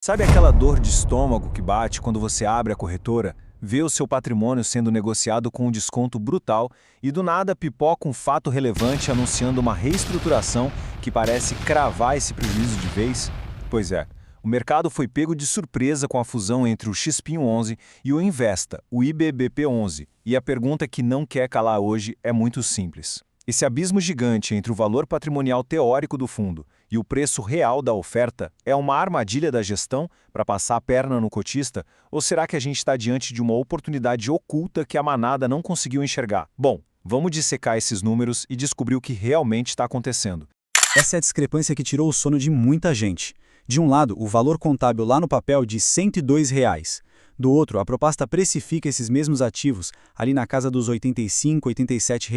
Sabe aquela dor de estômago que bate quando você abre a corretora, vê o seu patrimônio sendo negociado com um desconto brutal e do nada pipoca um fato relevante anunciando uma reestruturação que parece cravar esse prejuízo de vez? Pois é, o mercado foi pego de surpresa com a fusão entre o XPIN11 e o Investa, o IBBP11, e a pergunta que não quer calar hoje é muito simples. Esse abismo gigante entre o valor patrimonial teórico do fundo e o preço real da oferta é uma armadilha da gestão para passar a perna no cotista? Ou será que a gente está diante de uma oportunidade oculta que a manada não conseguiu enxergar? Bom, vamos dissecar esses números e descobrir o que realmente está acontecendo. Essa é a discrepância que tirou o sono de muita gente. De um lado, o valor contábil lá no papel de R$ 102. Do outro, a proposta precifica esses mesmos ativos ali na casa dos R$ 85, R$ 87.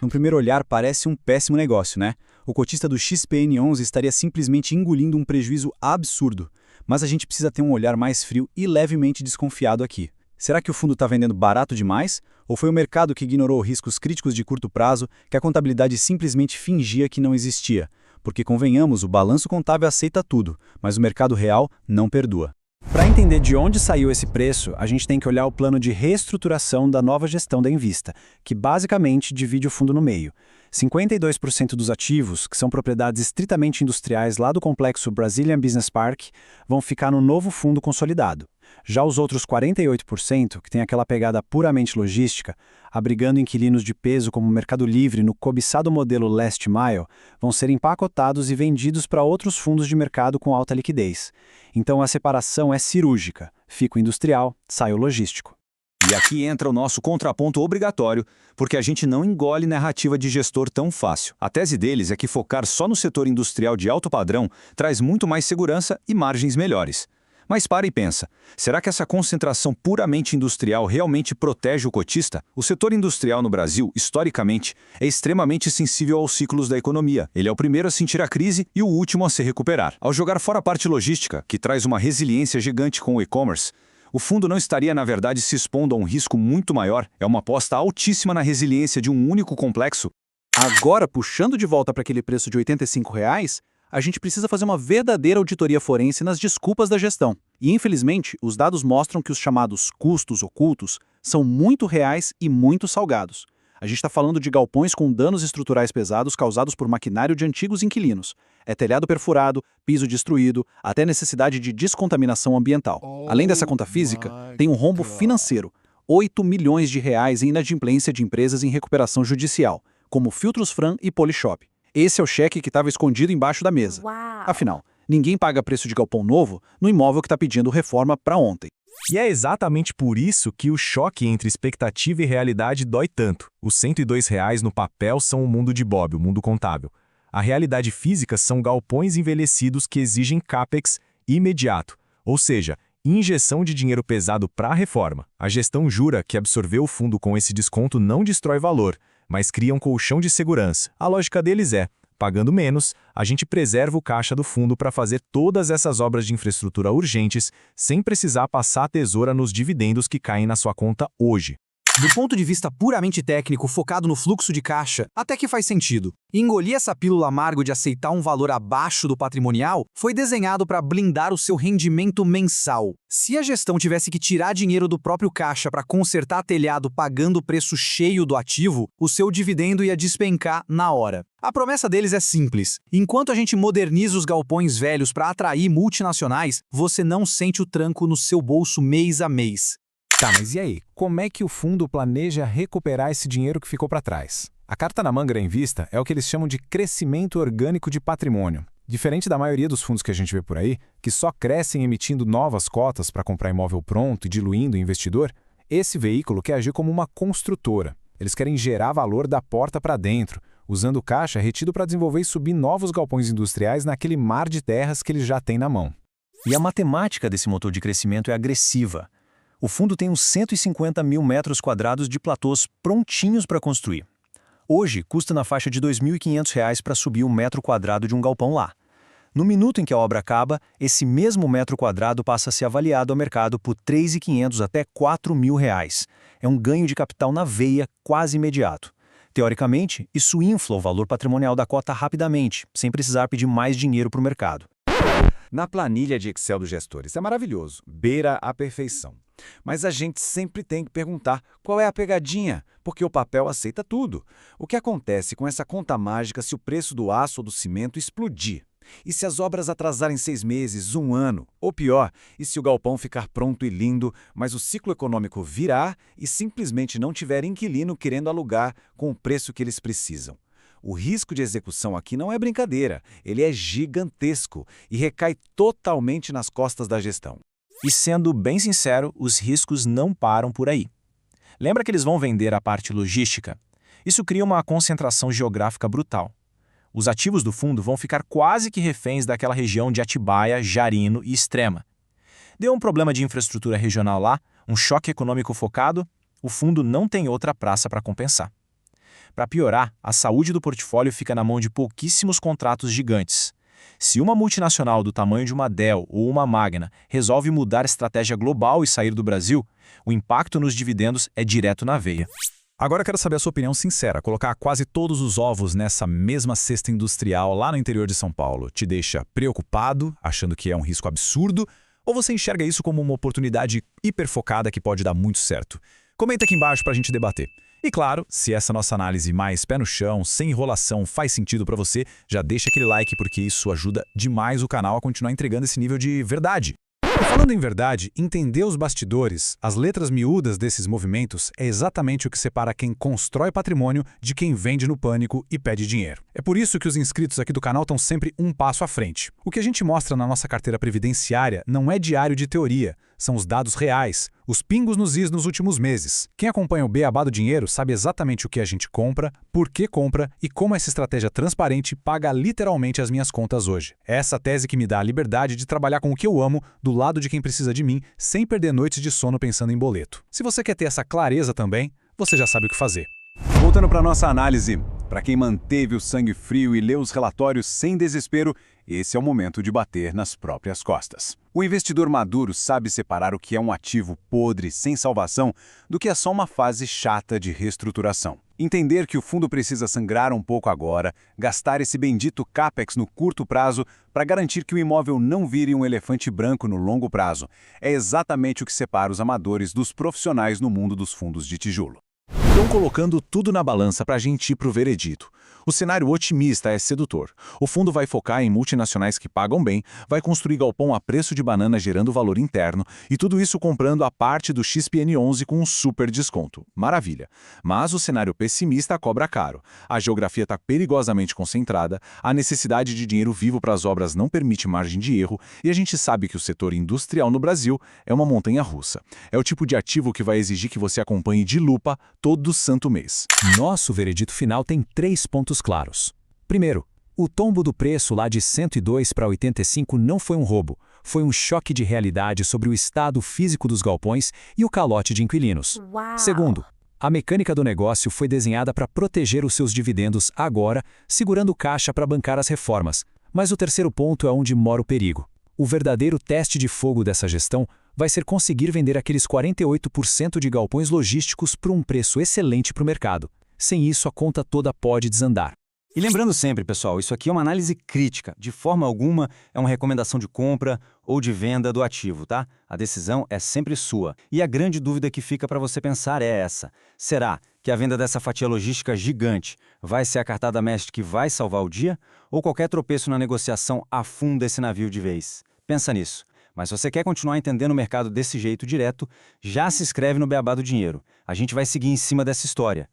No primeiro olhar, parece um péssimo negócio, né? O cotista do XPN11 estaria simplesmente engolindo um prejuízo absurdo. Mas a gente precisa ter um olhar mais frio e levemente desconfiado aqui. Será que o fundo está vendendo barato demais? Ou foi o mercado que ignorou riscos críticos de curto prazo que a contabilidade simplesmente fingia que não existia? Porque, convenhamos, o balanço contábil aceita tudo, mas o mercado real não perdoa. Para entender de onde saiu esse preço, a gente tem que olhar o plano de reestruturação da nova gestão da Invista, que basicamente divide o fundo no meio. 52% dos ativos, que são propriedades estritamente industriais lá do complexo Brazilian Business Park, vão ficar no novo fundo consolidado. Já os outros 48%, que tem aquela pegada puramente logística, abrigando inquilinos de peso como o Mercado Livre no cobiçado modelo Last Mile, vão ser empacotados e vendidos para outros fundos de mercado com alta liquidez. Então a separação é cirúrgica. Fica o industrial, sai o logístico. E aqui entra o nosso contraponto obrigatório, porque a gente não engole narrativa de gestor tão fácil. A tese deles é que focar só no setor industrial de alto padrão traz muito mais segurança e margens melhores. Mas para e pensa, será que essa concentração puramente industrial realmente protege o cotista? O setor industrial no Brasil, historicamente, é extremamente sensível aos ciclos da economia. Ele é o primeiro a sentir a crise e o último a se recuperar. Ao jogar fora a parte logística, que traz uma resiliência gigante com o e-commerce, o fundo não estaria, na verdade, se expondo a um risco muito maior. É uma aposta altíssima na resiliência de um único complexo. Agora, puxando de volta para aquele preço de R$ 85, a gente precisa fazer uma verdadeira auditoria forense nas desculpas da gestão. E, infelizmente, os dados mostram que os chamados custos ocultos são muito reais e muito salgados. A gente está falando de galpões com danos estruturais pesados causados por maquinário de antigos inquilinos. É telhado perfurado, piso destruído, até necessidade de descontaminação ambiental. Além dessa conta física, tem um rombo financeiro. R$ 8 milhões em inadimplência de empresas em recuperação judicial, como Filtros Fran e Polishop. Esse é o cheque que estava escondido embaixo da mesa. Uau. Afinal, ninguém paga preço de galpão novo no imóvel que está pedindo reforma para ontem. E é exatamente por isso que o choque entre expectativa e realidade dói tanto. Os R$ 102 no papel são o mundo de Bob, o mundo contábil. A realidade física são galpões envelhecidos que exigem CAPEX imediato, ou seja, injeção de dinheiro pesado para a reforma. A gestão jura que absorver o fundo com esse desconto não destrói valor, mas cria um colchão de segurança. A lógica deles é, pagando menos, a gente preserva o caixa do fundo para fazer todas essas obras de infraestrutura urgentes sem precisar passar a tesoura nos dividendos que caem na sua conta hoje. Do ponto de vista puramente técnico, focado no fluxo de caixa, até que faz sentido. Engolir essa pílula amarga de aceitar um valor abaixo do patrimonial foi desenhado para blindar o seu rendimento mensal. Se a gestão tivesse que tirar dinheiro do próprio caixa para consertar telhado pagando o preço cheio do ativo, o seu dividendo ia despencar na hora. A promessa deles é simples. Enquanto a gente moderniza os galpões velhos para atrair multinacionais, você não sente o tranco no seu bolso mês a mês. Tá, mas e aí? Como é que o fundo planeja recuperar esse dinheiro que ficou para trás? A carta na manga da Invista é o que eles chamam de crescimento orgânico de patrimônio. Diferente da maioria dos fundos que a gente vê por aí, que só crescem emitindo novas cotas para comprar imóvel pronto e diluindo o investidor, esse veículo quer agir como uma construtora. Eles querem gerar valor da porta para dentro, usando o caixa retido para desenvolver e subir novos galpões industriais naquele mar de terras que eles já têm na mão. E a matemática desse motor de crescimento é agressiva. O fundo tem uns 150 mil metros quadrados de platôs prontinhos para construir. Hoje, custa na faixa de R$ 2.500 para subir um metro quadrado de um galpão lá. No minuto em que a obra acaba, esse mesmo metro quadrado passa a ser avaliado ao mercado por R$ 3.500 até R$ 4.000. É um ganho de capital na veia quase imediato. Teoricamente, isso infla o valor patrimonial da cota rapidamente, sem precisar pedir mais dinheiro para o mercado. na planilha de Excel do gestor. Isso é maravilhoso, beira a perfeição. Mas a gente sempre tem que perguntar qual é a pegadinha, porque o papel aceita tudo. O que acontece com essa conta mágica se o preço do aço ou do cimento explodir? E se as obras atrasarem 6 meses, 1 ano? Ou pior, e se o galpão ficar pronto e lindo, mas o ciclo econômico virar e simplesmente não tiver inquilino querendo alugar com o preço que eles precisam? O risco de execução aqui não é brincadeira, ele é gigantesco e recai totalmente nas costas da gestão. E sendo bem sincero, os riscos não param por aí. Lembra que eles vão vender a parte logística? Isso cria uma concentração geográfica brutal. Os ativos do fundo vão ficar quase que reféns daquela região de Atibaia, Jarino e Extrema. Deu um problema de infraestrutura regional lá, um choque econômico focado, o fundo não tem outra praça para compensar. Para piorar, a saúde do portfólio fica na mão de pouquíssimos contratos gigantes. Se uma multinacional do tamanho de uma Dell ou uma Magna resolve mudar a estratégia global e sair do Brasil, o impacto nos dividendos é direto na veia. Agora eu quero saber a sua opinião sincera. Colocar quase todos os ovos nessa mesma cesta industrial lá no interior de São Paulo te deixa preocupado, achando que é um risco absurdo, ou você enxerga isso como uma oportunidade hiperfocada que pode dar muito certo? Comenta aqui embaixo para a gente debater. E claro, se essa nossa análise mais pé no chão, sem enrolação, faz sentido para você, já deixa aquele like porque isso ajuda demais o canal a continuar entregando esse nível de verdade. E falando em verdade, entender os bastidores, as letras miúdas desses movimentos é exatamente o que separa quem constrói patrimônio de quem vende no pânico e pede dinheiro. É por isso que os inscritos aqui do canal estão sempre um passo à frente. O que a gente mostra na nossa carteira previdenciária não é diário de teoria, são os dados reais, os pingos nos is nos últimos meses. Quem acompanha o Beabá do Dinheiro sabe exatamente o que a gente compra, por que compra e como essa estratégia transparente paga literalmente as minhas contas hoje. É essa tese que me dá a liberdade de trabalhar com o que eu amo, do lado de quem precisa de mim, sem perder noites de sono pensando em boleto. Se você quer ter essa clareza também, você já sabe o que fazer. Voltando para nossa análise, para quem manteve o sangue frio e leu os relatórios sem desespero, esse é o momento de bater nas próprias costas. O investidor maduro sabe separar o que é um ativo podre, sem salvação, do que é só uma fase chata de reestruturação. Entender que o fundo precisa sangrar um pouco agora, gastar esse bendito CAPEX no curto prazo para garantir que o imóvel não vire um elefante branco no longo prazo, é exatamente o que separa os amadores dos profissionais no mundo dos fundos de tijolo. Então, colocando tudo na balança para a gente ir para o veredito. O cenário otimista é sedutor. O fundo vai focar em multinacionais que pagam bem, vai construir galpão a preço de banana gerando valor interno, e tudo isso comprando a parte do XPN11 com um super desconto. Maravilha. Mas o cenário pessimista cobra caro. A geografia está perigosamente concentrada, a necessidade de dinheiro vivo para as obras não permite margem de erro, e a gente sabe que o setor industrial no Brasil é uma montanha-russa. É o tipo de ativo que vai exigir que você acompanhe de lupa todo santo mês. Nosso veredito final tem 3 pontos claros. Primeiro, o tombo do preço lá de 102 para 85 não foi um roubo, foi um choque de realidade sobre o estado físico dos galpões e o calote de inquilinos. Uau. Segundo, a mecânica do negócio foi desenhada para proteger os seus dividendos agora, segurando caixa para bancar as reformas. Mas o terceiro ponto é onde mora o perigo. O verdadeiro teste de fogo dessa gestão vai ser conseguir vender aqueles 48% de galpões logísticos por um preço excelente para o mercado. Sem isso, a conta toda pode desandar. E lembrando sempre, pessoal, isso aqui é uma análise crítica. De forma alguma é uma recomendação de compra ou de venda do ativo, tá? A decisão é sempre sua. E a grande dúvida que fica para você pensar é essa. Será que a venda dessa fatia logística gigante vai ser a cartada mestre que vai salvar o dia? Ou qualquer tropeço na negociação afunda esse navio de vez? Pensa nisso. Mas se você quer continuar entendendo o mercado desse jeito direto, já se inscreve no Beabá do Dinheiro. A gente vai seguir em cima dessa história.